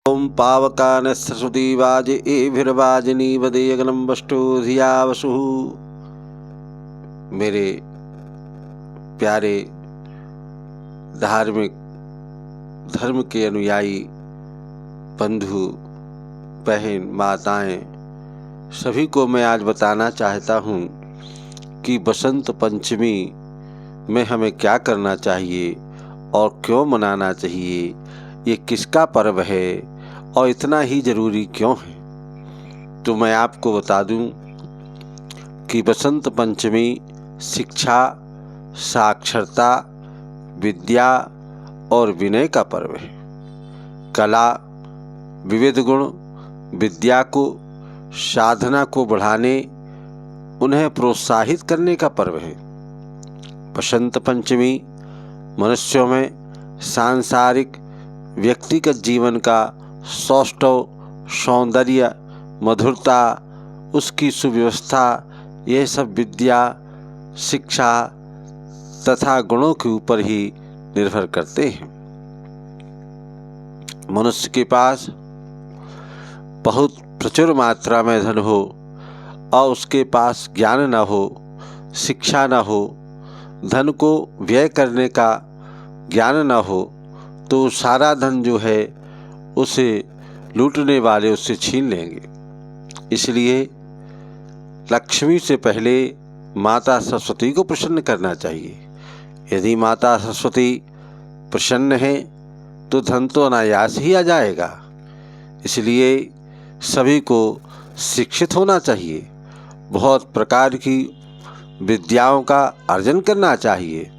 ओम पावकान सरस्वती वाजे एभिर्वाजिनी वदेयगनम वष्टो धिया वसु। मेरे प्यारे धार्मिक धर्म के अनुयायी बंधु बहन माताएं, सभी को मैं आज बताना चाहता हूँ कि बसंत पंचमी में हमें क्या करना चाहिए और क्यों मनाना चाहिए, ये किसका पर्व है और इतना ही ज़रूरी क्यों है। तो मैं आपको बता दूं कि बसंत पंचमी शिक्षा, साक्षरता, विद्या और विनय का पर्व है। कला, विविध गुण, विद्या को, साधना को बढ़ाने, उन्हें प्रोत्साहित करने का पर्व है। बसंत पंचमी मनुष्यों में सांसारिक व्यक्तिगत जीवन का सौष्ठव, सौंदर्य, मधुरता, उसकी सुव्यवस्था, यह सब विद्या, शिक्षा तथा गुणों के ऊपर ही निर्भर करते हैं। मनुष्य के पास बहुत प्रचुर मात्रा में धन हो और उसके पास ज्ञान न हो, शिक्षा न हो, धन को व्यय करने का ज्ञान न हो, तो सारा धन जो है उसे लूटने वाले उससे छीन लेंगे। इसलिए लक्ष्मी से पहले माता सरस्वती को प्रसन्न करना चाहिए। यदि माता सरस्वती प्रसन्न है तो धन तो अनायास ही आ जाएगा। इसलिए सभी को शिक्षित होना चाहिए, बहुत प्रकार की विद्याओं का अर्जन करना चाहिए।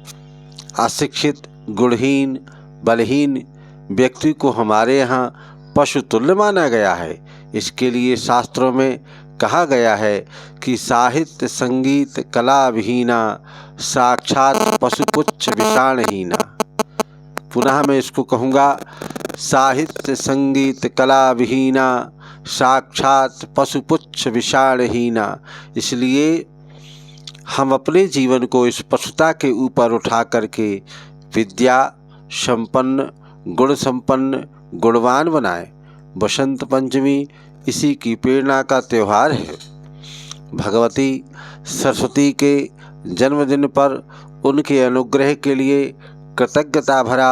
अशिक्षित, गुणहीन, बलहीन व्यक्ति को हमारे यहाँ पशु तुल्य माना गया है। इसके लिए शास्त्रों में कहा गया है कि साहित्य, संगीत, कला विहीना, साक्षात पशुपुच्छ विषाणहीना। पुनः मैं इसको कहूँगा, साहित्य, संगीत, कला विहीना, साक्षात पशुपुच्छ विषाणहीना। इसलिए हम अपने जीवन को इस पशुता के ऊपर उठा करके विद्या संपन्न, गुण संपन्न, गुणवान बनाएं। बसंत पंचमी इसी की प्रेरणा का त्यौहार है। भगवती सरस्वती के जन्मदिन पर उनके अनुग्रह के लिए कृतज्ञता भरा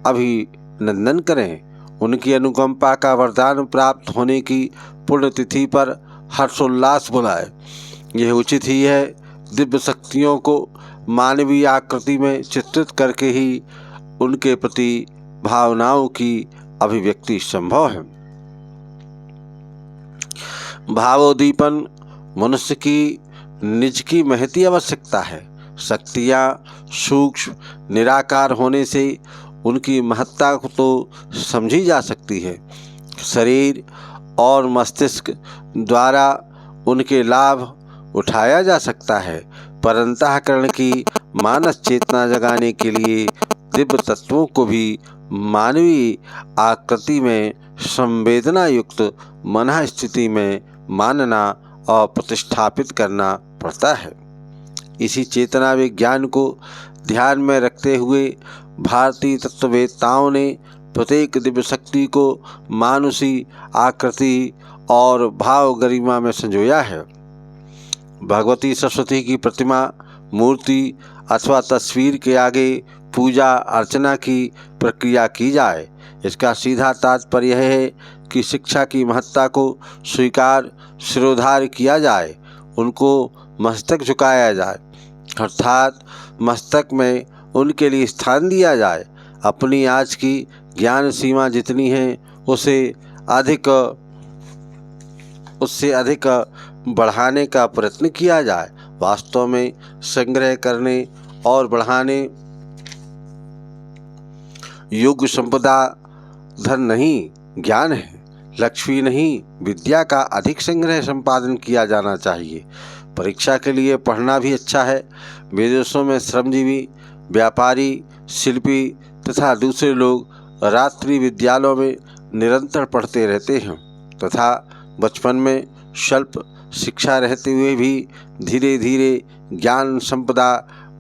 अभिनंदन करें। उनकी अनुकंपा का वरदान प्राप्त होने की पुण्यतिथि पर हर्षोल्लास बुलाए। यह उचित ही है। दिव्य शक्तियों को मानवीय आकृति में चित्रित करके ही उनके प्रति भावनाओं की अभिव्यक्ति संभव है। भावोद्दीपन मनुष्य की निज की महती आवश्यकता है। शक्तियाँ सूक्ष्म निराकार होने से उनकी महत्ता को तो समझी जा सकती है। शरीर और मस्तिष्क द्वारा उनके लाभ उठाया जा सकता है, पर अंतःकरण की मानस चेतना जगाने के लिए दिव्य तत्वों को भी मानवीय आकृति में संवेदना युक्त मन स्थिति में मानना और प्रतिष्ठापित करना पड़ता है। इसी चेतना विज्ञान को ध्यान में रखते हुए भारतीय तत्ववेत्ताओं ने प्रत्येक दिव्य शक्ति को मानुषी आकृति और भाव गरिमा में संजोया है। भगवती सरस्वती की प्रतिमा, मूर्ति अथवा तस्वीर के आगे पूजा अर्चना की प्रक्रिया की जाए। इसका सीधा तात्पर्य यह है कि शिक्षा की महत्ता को स्वीकार, शिरोधार्य किया जाए, उनको मस्तक झुकाया जाए, अर्थात मस्तक में उनके लिए स्थान दिया जाए। अपनी आज की ज्ञान सीमा जितनी है उससे अधिक बढ़ाने का प्रयत्न किया जाए। वास्तव में संग्रह करने और बढ़ाने योग्य संपदा धन नहीं, ज्ञान है, लक्ष्मी नहीं, विद्या का अधिक संग्रह संपादन किया जाना चाहिए। परीक्षा के लिए पढ़ना भी अच्छा है। विदेशों में श्रमजीवी, व्यापारी, शिल्पी तथा दूसरे लोग रात्रि विद्यालयों में निरंतर पढ़ते रहते हैं तथा बचपन में स्वल्प शिक्षा रहते हुए भी धीरे धीरे ज्ञान संपदा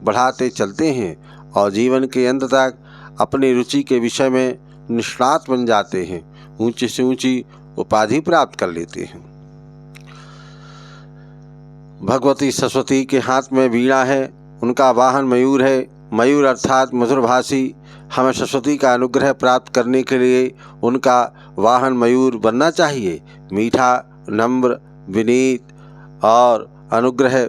बढ़ाते चलते हैं और जीवन के अंत तक अपनी रुचि के विषय में निष्णात बन जाते हैं। ऊंची से ऊंची उपाधि प्राप्त कर लेते हैं। भगवती सरस्वती के हाथ में वीणा है, उनका वाहन मयूर है। मयूर अर्थात मधुरभाषी। हमें सरस्वती का अनुग्रह प्राप्त करने के लिए उनका वाहन मयूर बनना चाहिए। मीठा, नम्र, विनीत और अनुग्रह,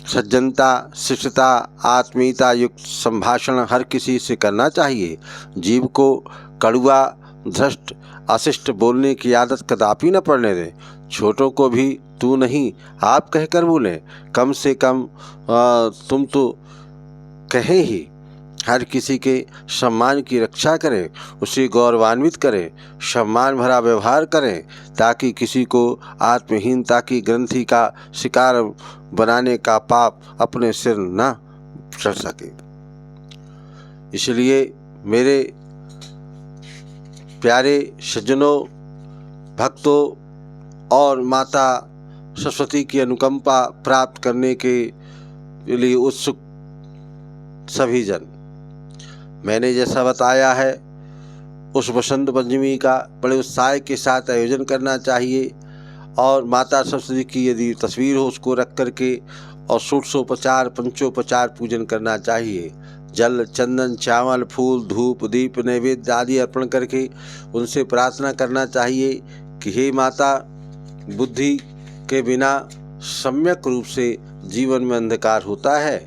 सज्जनता, शिष्टता, आत्मीयता युक्त संभाषण हर किसी से करना चाहिए। जीव को कड़ुआ, भ्रष्ट, अशिष्ट बोलने की आदत कदापि न पड़ने दें। छोटों को भी तू नहीं आप कहकर बोलें। कम से कम तुम तो कहें ही। हर किसी के सम्मान की रक्षा करें, उसे गौरवान्वित करें, सम्मान भरा व्यवहार करें, ताकि किसी को आत्महीनता की ग्रंथि का शिकार बनाने का पाप अपने सिर न चढ़ सके। इसलिए मेरे प्यारे सज्जनों, भक्तों और माता सरस्वती की अनुकंपा प्राप्त करने के लिए उत्सुक सभी जन, मैंने जैसा बताया है उस वसंत पंचमी का बड़े उत्साह के साथ आयोजन करना चाहिए। और माता सरस्वती की यदि तस्वीर हो उसको रख करके और षोडशोपचार पंचोपचार पूजन करना चाहिए। जल, चंदन, चावल, फूल, धूप, दीप, नैवेद्य आदि अर्पण करके उनसे प्रार्थना करना चाहिए कि हे माता, बुद्धि के बिना सम्यक रूप से जीवन में अंधकार होता है।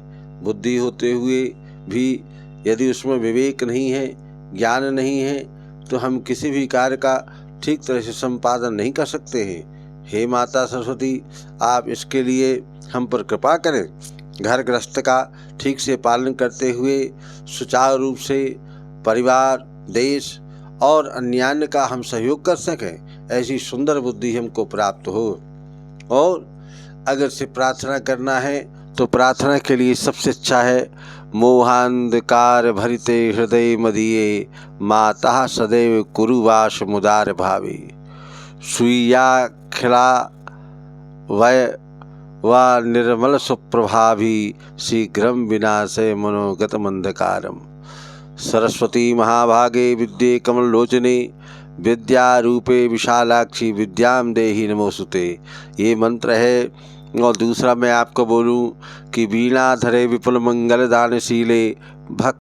बुद्धि होते हुए भी यदि उसमें विवेक नहीं है, ज्ञान नहीं है, तो हम किसी भी कार्य का ठीक तरह से संपादन नहीं कर सकते हैं। हे माता सरस्वती, आप इसके लिए हम पर कृपा करें। घर गृहस्थ का ठीक से पालन करते हुए सुचारू रूप से परिवार, देश और अन्यान्य का हम सहयोग कर सकें, ऐसी सुंदर बुद्धि हमको प्राप्त हो। और अगर से प्रार्थना करना है तो प्रार्थना के लिए सबसे अच्छा है, मोहांधकार भरिते हृदय मदीये, माता सदैव कुरुवास मुदार भावी। सुइया खिला वय व निर्मल सुप्रभाभी, शीघ्रम विनाशय मनोगत मंधकारम। सरस्वती महाभागे विद्ये कमलोचने, विद्या रूपे विशालाक्षी, विद्याम देहि नमोस्तुते। ये मंत्र है। और दूसरा मैं आपको बोलूं कि वीणा धरे विपुल मंगल दानशीले, भक्त